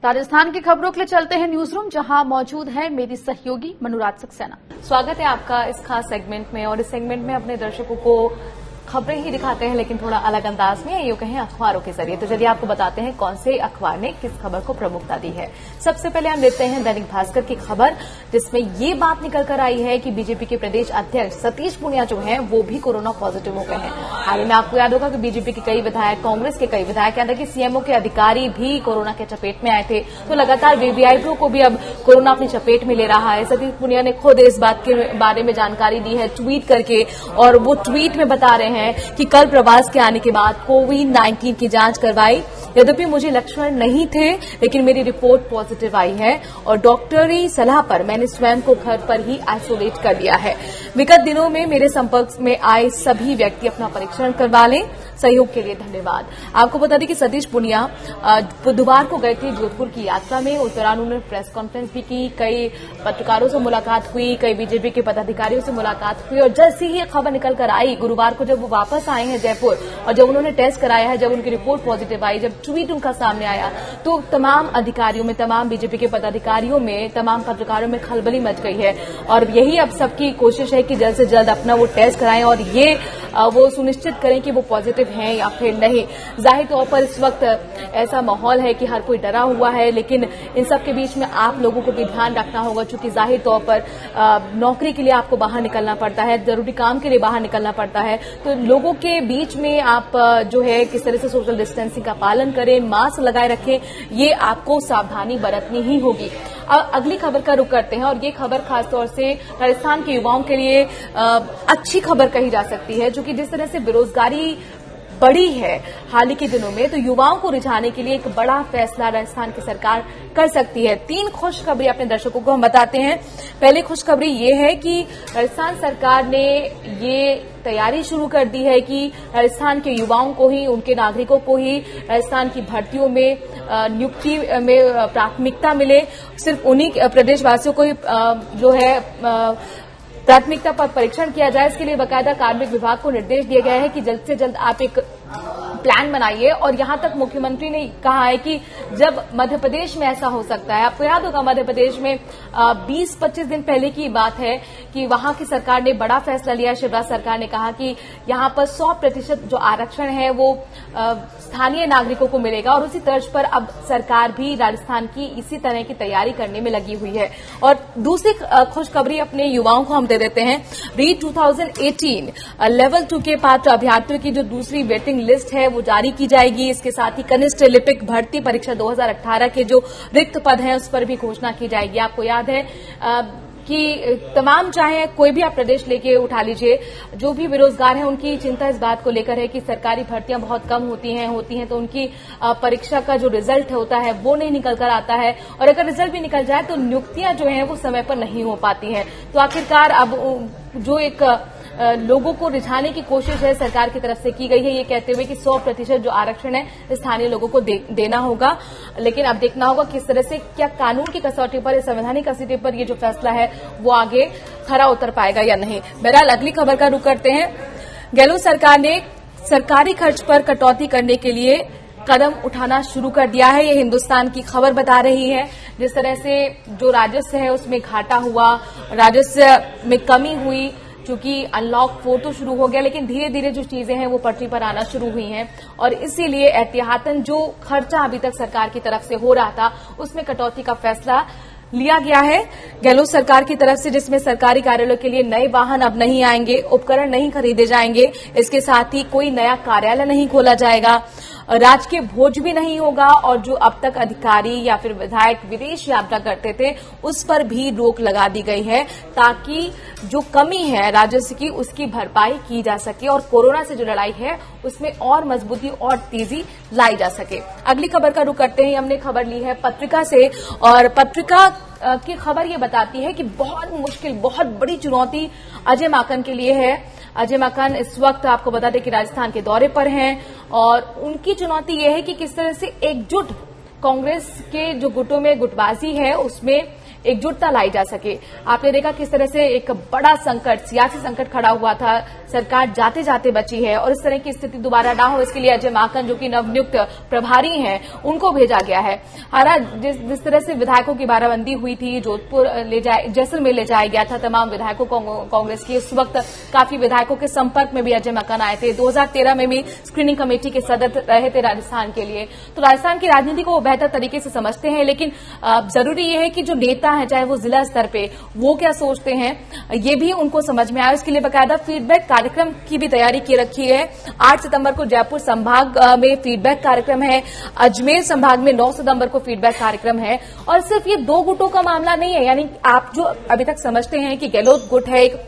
राजस्थान की खबरों के लिए चलते हैं न्यूज रूम, जहां मौजूद है मेरी सहयोगी मनुराज सक्सेना। स्वागत है आपका इस खास सेगमेंट में। और इस सेगमेंट में अपने दर्शकों को खबरें ही दिखाते हैं, लेकिन थोड़ा अलग अंदाज में, यूं कहें अखबारों के जरिए। तो चलिए आपको बताते हैं कौन से अखबार ने किस खबर को प्रमुखता दी है। सबसे पहले हम लेते हैं दैनिक भास्कर की खबर, जिसमें ये बात निकल कर आई है कि बीजेपी के प्रदेश अध्यक्ष सतीश पूनिया जो हैं वो भी कोरोना पॉजिटिव हो गए हैं। हाल ही में आपको याद होगा कि बीजेपी के कई विधायक, कांग्रेस के कई विधायक, यानी कि सीएमओ के अधिकारी भी कोरोना के चपेट में आए थे। तो लगातार वीवीआईपी को भी अब कोरोना अपनी चपेट में ले रहा है। सतीश पूनिया ने खुद इस बात के बारे में जानकारी दी है ट्वीट करके, और वो ट्वीट में बता रहे हैं कि कल प्रवास के आने के बाद कोविड-19 की जांच करवाई। यद्यपि मुझे लक्षण नहीं थे, लेकिन मेरी रिपोर्ट पॉजिटिव आई है और डॉक्टरी सलाह पर मैंने स्वयं को घर पर ही आइसोलेट कर लिया है। विगत दिनों में मेरे संपर्क में आए सभी व्यक्ति अपना परीक्षण करवा लें। सहयोग के लिए धन्यवाद। आपको बता दें कि सतीश पूनिया बुधवार को गए थे जोधपुर की यात्रा में। उस दौरान उन्होंने प्रेस कॉन्फ्रेंस भी की, कई पत्रकारों से मुलाकात हुई, कई बीजेपी के पदाधिकारियों से मुलाकात हुई। और जैसे ही ये खबर निकल कर आई गुरुवार को, जब वो वापस आए हैं जयपुर और जब उन्होंने टेस्ट कराया है, जब उनकी रिपोर्ट पॉजिटिव आई, जब ट्वीट उनका सामने आया, तो तमाम अधिकारियों में, तमाम बीजेपी के पदाधिकारियों में, तमाम पत्रकारों में खलबली मच गई है। और यही अब सबकी कोशिश है कि जल्द से जल्द अपना वो टेस्ट कराएं और ये वो सुनिश्चित करें कि वो पॉजिटिव हैं या फिर नहीं। जाहिर तौर पर इस वक्त ऐसा माहौल है कि हर कोई डरा हुआ है, लेकिन इन सब के बीच में आप लोगों को भी ध्यान रखना होगा, क्योंकि जाहिर तौर पर नौकरी के लिए आपको बाहर निकलना पड़ता है, जरूरी काम के लिए बाहर निकलना पड़ता है। तो लोगों के बीच में आप जो है किस तरह से सोशल डिस्टेंसिंग का पालन करें, मास्क लगाए रखें, ये आपको सावधानी बरतनी ही होगी। अब अगली खबर का रुख करते हैं, और ये खबर खासतौर से राजस्थान के युवाओं के लिए अच्छी खबर कही जा सकती है, जो कि जिस तरह से बेरोजगारी बढ़ी है हाल ही के दिनों में, तो युवाओं को रिझाने के लिए एक बड़ा फैसला राजस्थान की सरकार कर सकती है। 3 खुशखबरी अपने दर्शकों को हम बताते हैं। पहली खुशखबरी ये है कि राजस्थान सरकार ने ये तैयारी शुरू कर दी है कि राजस्थान के युवाओं को ही, उनके नागरिकों को ही राजस्थान की भर्तियों में नियुक्ति में प्राथमिकता मिले। सिर्फ उन्हीं प्रदेशवासियों को ही जो है प्राथमिकता पर परीक्षण किया जाए। इसके लिए बाकायदा कार्मिक विभाग को निर्देश दिया गया है कि जल्द से जल्द आप एक प्लान बनाइए। और यहां तक मुख्यमंत्री ने कहा है कि जब मध्य प्रदेश में ऐसा हो सकता है, आपको याद होगा मध्य प्रदेश में 20-25 दिन पहले की बात है कि वहां की सरकार ने बड़ा फैसला लिया। शिवराज सरकार ने कहा कि यहां पर 100% जो आरक्षण है वो स्थानीय नागरिकों को मिलेगा, और उसी तर्ज पर अब सरकार भी राजस्थान की इसी तरह की तैयारी करने में लगी हुई है। और दूसरी खुशखबरी अपने युवाओं को हम दे देते हैं। रीट 2018 लेवल 2 के पात्र अभ्यर्थियों की जो दूसरी वेटिंग लिस्ट है वो जारी की जाएगी। इसके साथ ही कनिष्ठ लिपिक भर्ती परीक्षा 2018 के जो रिक्त पद हैं उस पर भी घोषणा की जाएगी। आपको याद है कि तमाम, चाहे कोई भी आप प्रदेश लेके उठा लीजिए, जो भी बेरोजगार हैं उनकी चिंता इस बात को लेकर है कि सरकारी भर्तियां बहुत कम होती हैं तो उनकी परीक्षा का जो रिजल्ट होता है वो नहीं निकल कर आता है, और अगर रिजल्ट भी निकल जाए तो नियुक्तियां जो हैं वो समय पर नहीं हो पाती हैं। तो आखिरकार अब जो एक लोगों को रिझाने की कोशिश है सरकार की तरफ से की गई है, ये कहते हुए कि 100% जो आरक्षण है स्थानीय लोगों को देना होगा। लेकिन अब देखना होगा किस तरह से, क्या कानून की कसौटी पर, संवैधानिक कसौटी पर ये जो फैसला है वो आगे खरा उतर पाएगा या नहीं। बहरहाल अगली खबर का रुख करते हैं। गहलोत सरकार ने सरकारी खर्च पर कटौती करने के लिए कदम उठाना शुरू कर दिया है, ये हिंदुस्तान की खबर बता रही है। जिस तरह से जो राजस्व है उसमें घाटा हुआ, राजस्व में कमी हुई, क्योंकि अनलॉक 4 तो शुरू हो गया, लेकिन धीरे धीरे जो चीजें हैं वो पटरी पर आना शुरू हुई हैं, और इसीलिए एहतियातन जो खर्चा अभी तक सरकार की तरफ से हो रहा था उसमें कटौती का फैसला लिया गया है गहलोत सरकार की तरफ से, जिसमें सरकारी कार्यालयों के लिए नए वाहन अब नहीं आएंगे, उपकरण नहीं खरीदे जाएंगे, इसके साथ ही कोई नया कार्यालय नहीं खोला जाएगा, राजकीय भोज भी नहीं होगा, और जो अब तक अधिकारी या फिर विधायक विदेश यात्रा करते थे उस पर भी रोक लगा दी गई है, ताकि जो कमी है राजस्व की उसकी भरपाई की जा सके और कोरोना से जो लड़ाई है उसमें और मजबूती और तेजी लाई जा सके। अगली खबर का रुख करते हैं। हमने खबर ली है पत्रिका से, और पत्रिका की खबर ये बताती है कि बहुत मुश्किल, बहुत बड़ी चुनौती अजय माकन के लिए है। अजय माकन इस वक्त आपको बता दें कि राजस्थान के दौरे पर हैं, और उनकी चुनौती यह है कि किस तरह से एकजुट कांग्रेस के जो गुटों में गुटबाजी है उसमें एकजुटता लाई जा सके। आपने देखा किस तरह से एक बड़ा संकट, सियासी संकट खड़ा हुआ था, सरकार जाते जाते बची है और इस तरह की स्थिति दोबारा ना हो इसके लिए अजय माकन जो कि नवनियुक्त प्रभारी हैं उनको भेजा गया है। जिस तरह से विधायकों की बाराबंदी हुई थी, जोधपुर जैसलमेर ले जाया गया था तमाम विधायकों कांग्रेस की, उस वक्त काफी विधायकों के संपर्क में भी अजय माकन आए थे। 2013 में भी स्क्रीनिंग कमेटी के सदस्य रहे थे राजस्थान के लिए। तो राजस्थान की राजनीति को वो बेहतर तरीके से समझते हैं, लेकिन जरूरी ये है कि जो नेता है चाहे वो जिला स्तर पे, वो क्या सोचते हैं ये भी उनको समझ में आया। इसके लिए बाकायदा फीडबैक कार्यक्रम की भी तैयारी की रखी है। 8 सितंबर को जयपुर संभाग में फीडबैक कार्यक्रम है, अजमेर संभाग में 9 सितंबर को फीडबैक कार्यक्रम है। और सिर्फ ये 2 गुटों का मामला नहीं है, यानी आप जो अभी तक समझते हैं कि गहलोत गुट है एक,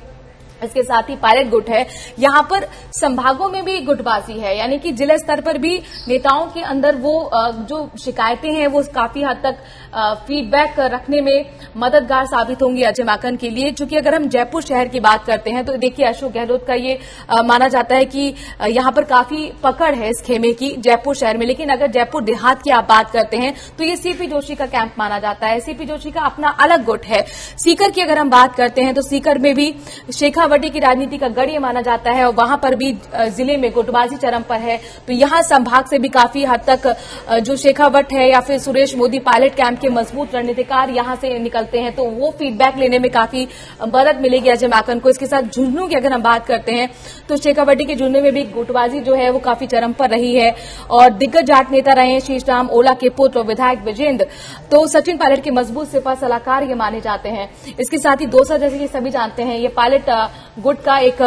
इसके साथ ही पायलट गुट है, यहां पर संभागों में भी गुटबाजी है, यानी कि जिला स्तर पर भी नेताओं के अंदर वो जो शिकायतें हैं वो काफी हद तक फीडबैक रखने में मददगार साबित होंगी अजय माकन के लिए। चूंकि अगर हम जयपुर शहर की बात करते हैं तो देखिए अशोक गहलोत का ये माना जाता है कि यहां पर काफी पकड़ है इस खेमे की जयपुर शहर में। लेकिन अगर जयपुर देहात की आप बात करते हैं तो ये सीपी जोशी का कैंप माना जाता है। सीपी जोशी का अपना अलग गुट है। सीकर की अगर हम बात करते हैं तो सीकर में भी शेखावटी की राजनीति का गढ़ माना जाता है और वहां पर भी जिले में गुटबाजी चरम पर है। तो यहां संभाग से भी काफी हद तक जो शेखावट है या फिर सुरेश मोदी पायलट कैंप के मजबूत रणनीतिकार यहां से निकलते हैं, तो वो फीडबैक लेने में काफी मदद मिलेगी अजय माकन को। इसके साथ झुंझुनू की अगर हम बात करते हैं तो शेखावटी के झुंझुनू में भी गुटबाजी जो है वो काफी चरम पर रही है और दिग्गज जाट नेता रहे हैं शीशराम ओला के पुत्र और विधायक विजेंद्र, तो सचिन पायलट के मजबूत सिपा सलाहकार ये माने जाते हैं। इसके साथ ही दौसा, जैसे कि सभी जानते हैं, ये पायलट गुट का एक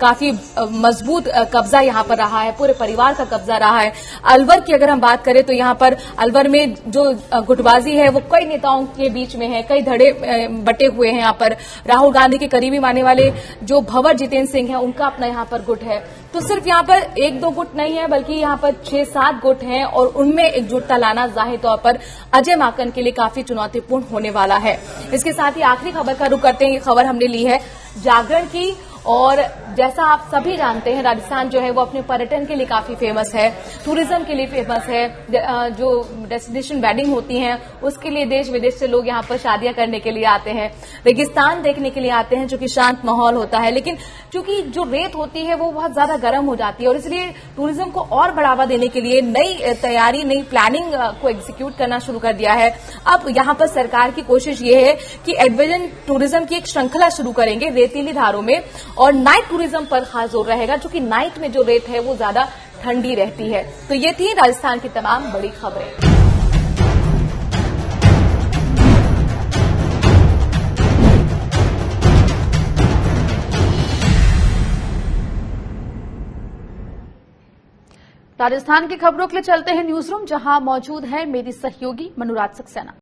काफी मजबूत कब्जा यहां पर रहा है, पूरे परिवार का कब्जा रहा है। अलवर की अगर हम बात करें तो यहां पर अलवर में जो गुटबाजी है वो कई नेताओं के बीच में है, कई धड़े बटे हुए हैं। यहां पर राहुल गांधी के करीबी मानने वाले जो भंवर जितेंद्र सिंह है उनका अपना यहां पर गुट है। तो सिर्फ यहां पर 1-2 गुट नहीं है बल्कि यहां पर 6-7 गुट हैं और उनमें एकजुटता लाना जाहिर तौर पर अजय माकन के लिए काफी चुनौतीपूर्ण होने वाला है। इसके साथ ही आखिरी खबर का रुख करते हैं। ये खबर हमने ली है जागरण की और जैसा आप सभी जानते हैं राजस्थान जो है वो अपने पर्यटन के लिए काफी फेमस है, टूरिज्म के लिए फेमस है। जो डेस्टिनेशन वेडिंग होती हैं उसके लिए देश विदेश से लोग यहां पर शादियां करने के लिए आते हैं, रेगिस्तान देखने के लिए आते हैं जो कि शांत माहौल होता है। लेकिन चूंकि जो रेत होती है वो बहुत ज्यादा गर्म हो जाती है और इसलिए टूरिज्म को और बढ़ावा देने के लिए नई तैयारी, नई प्लानिंग को एग्जीक्यूट करना शुरू कर दिया है। अब यहां पर सरकार की कोशिश ये है कि एडवेंचर टूरिज्म की एक श्रृंखला शुरू करेंगे रेतीली धारों में और नाइट टूरिज्म पर खास जोर रहेगा, क्योंकि नाइट में जो रेत है वो ज्यादा ठंडी रहती है। तो ये थी राजस्थान की तमाम बड़ी खबरें। राजस्थान की खबरों के लिए चलते हैं न्यूज रूम, जहां मौजूद है मेरी सहयोगी मनुराज सक्सेना।